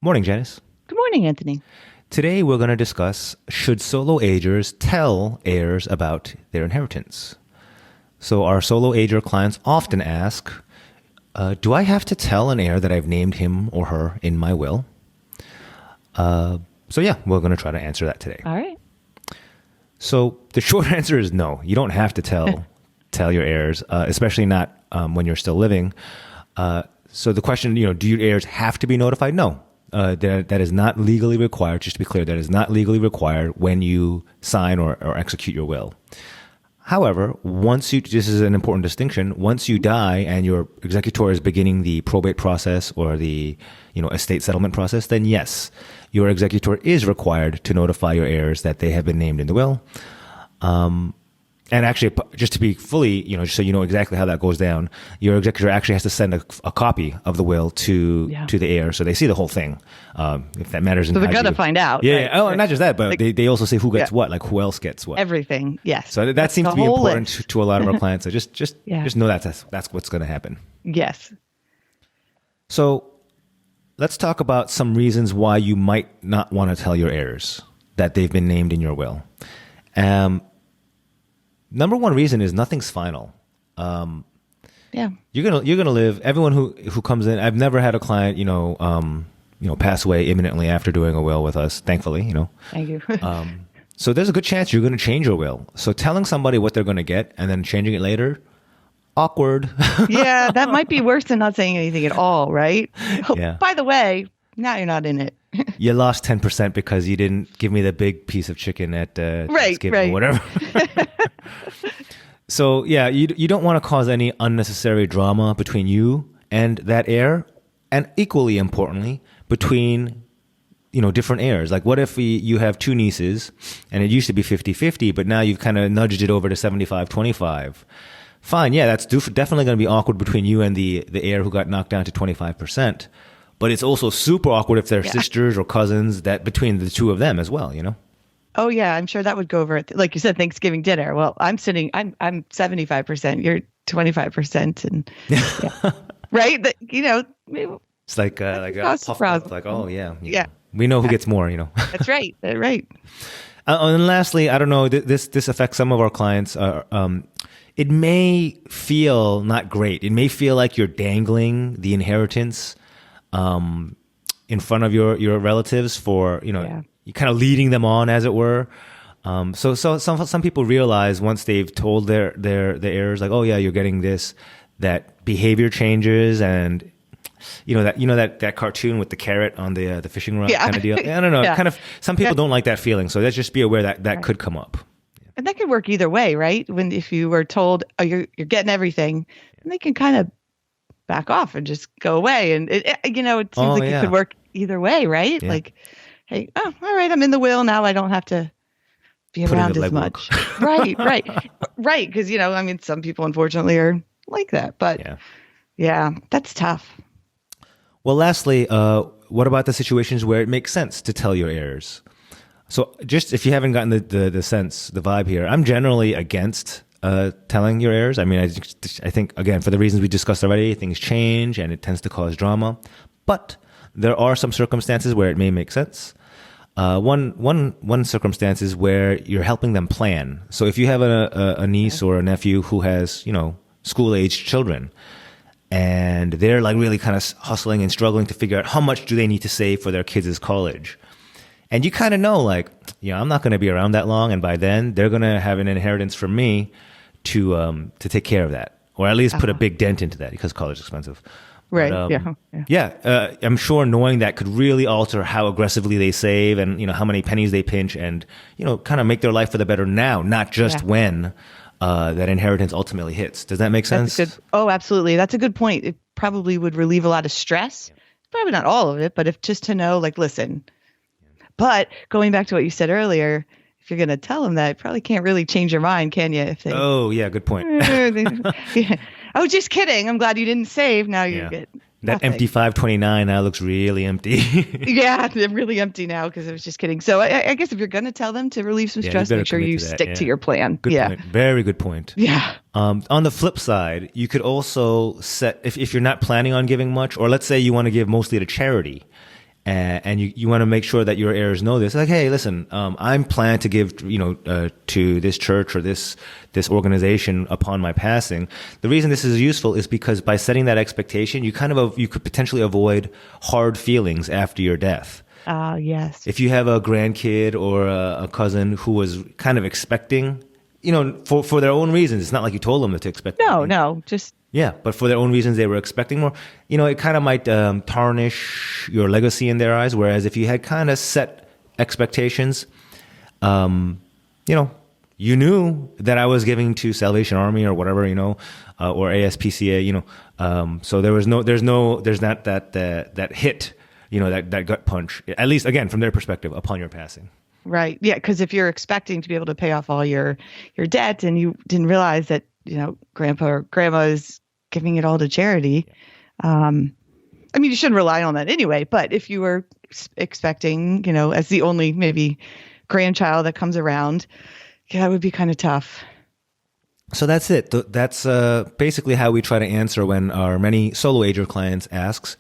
Morning, Janice. Good morning, Anthony. Today we're going to discuss, should solo agers tell heirs about their inheritance? So our solo ager clients often ask, do I have to tell an heir that I've named him or her in my will? So yeah, we're going to try to answer that today. All right. So the short answer is no. You don't have to tell your heirs, especially not when you're still living. So the question, do your heirs have to be notified? No. That is not legally required. Just to be clear, that is not legally required when you sign or execute your will. However, this is an important distinction, once you die and your executor is beginning the probate process or the, estate settlement process, then yes, your executor is required to notify your heirs that they have been named in the will. And actually, just to be fully, just so you know exactly how that goes down, your executor actually has to send a copy of the will to the heir, so they see the whole thing. If that matters. So they're gonna find out. Yeah. Right? Oh, and not just that, but they also say who gets what, like who else gets what. Everything. Yes. So that seems to be important list. to a lot of our clients. So just know that's what's going to happen. Yes. So let's talk about some reasons why you might not want to tell your heirs that they've been named in your will. Number one reason is nothing's final. You're gonna live. Everyone who comes in. I've never had a client, pass away imminently after doing a will with us. Thankfully, Thank you. So there's a good chance you're going to change your will. So telling somebody what they're going to get and then changing it later, awkward. Yeah, that might be worse than not saying anything at all, right? Oh, yeah. By the way, now you're not in it. You lost 10% because you didn't give me the big piece of chicken at Thanksgiving or whatever. So yeah, you don't want to cause any unnecessary drama between you and that heir, and equally importantly, between different heirs. Like what if you have two nieces and it used to be 50-50, but now you've kind of nudged it over to 75-25. Fine, yeah, that's definitely going to be awkward between you and the heir who got knocked down to 25%. But it's also super awkward if they're sisters or cousins, that between the two of them as well, Oh yeah, I'm sure that would go over at, like you said, Thanksgiving dinner. Well, I'm 75%, you're 25%, and right? It's like a puff up, like, oh yeah, we know who gets more, That's right, right. And lastly, I don't know, this affects some of our clients. It may feel not great. It may feel like you're dangling the inheritance in front of your relatives for you're kind of leading them on, as it were. So some people realize once they've told their heirs, like, oh yeah, you're getting this, that behavior changes, and that cartoon with the carrot on the fishing rod kind of deal. I don't know. Kind of some people don't like that feeling, so let's just be aware that could come up. And that could work either way, right? If you were told, oh, you're getting everything, and they can kind of back off and just go away, and it seems like it could work either way, right? Yeah. Like, hey, all right, I'm in the will now. I don't have to be around as much. Right. Because some people unfortunately are like that, but yeah, that's tough. Well, lastly, what about the situations where it makes sense to tell your heirs? So just if you haven't gotten the sense, the vibe here, I'm generally against telling your heirs. I mean, I think, again, for the reasons we discussed already, things change and it tends to cause drama. But there are some circumstances where it may make sense. One circumstance is where you're helping them plan. So if you have a niece or a nephew who has, school-aged children, and they're like really kind of hustling and struggling to figure out how much do they need to save for their kids' college. And you kind of know, like, I'm not going to be around that long, and by then they're going to have an inheritance from me to take care of that, or at least put a big dent into that, because college is expensive. Right. But, I'm sure knowing that could really alter how aggressively they save, and how many pennies they pinch, and kind of make their life for the better now, not just when that inheritance ultimately hits. Does that make sense? Oh, absolutely. That's a good point. It probably would relieve a lot of stress. Probably not all of it, but if just to know, like, listen. But going back to what you said earlier, if you're going to tell them that, you probably can't really change your mind, can you? Oh, yeah, good point. Oh, just kidding. I'm glad you didn't save. Now you get that nothing. Empty 529 now looks really empty. Yeah, they're really empty now because I was just kidding. So I guess if you're going to tell them to relieve some stress, make sure you stick to your plan. Good point. Very good point. Yeah. On the flip side, you could also set, if you're not planning on giving much, or let's say you want to give mostly to charity, and you want to make sure that your heirs know this. Like, hey, listen, I'm planning to give, to this church or this organization upon my passing. The reason this is useful is because by setting that expectation, you could potentially avoid hard feelings after your death. Yes. If you have a grandkid or a cousin who was kind of expecting, for their own reasons, it's not like you told them to expect. No, just. Yeah, but for their own reasons, they were expecting more. It kind of might tarnish your legacy in their eyes. Whereas if you had kind of set expectations, you knew that I was giving to Salvation Army or whatever, or ASPCA, so there's not that hit, that gut punch, at least again, from their perspective upon your passing. Right. Yeah. Because if you're expecting to be able to pay off all your debt and you didn't realize that, grandpa or grandma is giving it all to charity. You shouldn't rely on that anyway, but if you were expecting, as the only maybe grandchild that comes around, that would be kind of tough. So that's it. That's basically how we try to answer when our many solo ager clients asks,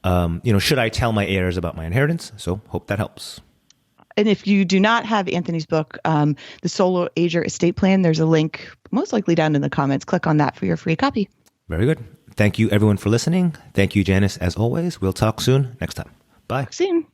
should I tell my heirs about my inheritance? So hope that helps. And if you do not have Anthony's book, The Solo Ager Estate Plan, there's a link most likely down in the comments. Click on that for your free copy. Very good. Thank you, everyone, for listening. Thank you, Janice, as always. We'll talk soon next time. Bye. Talk soon.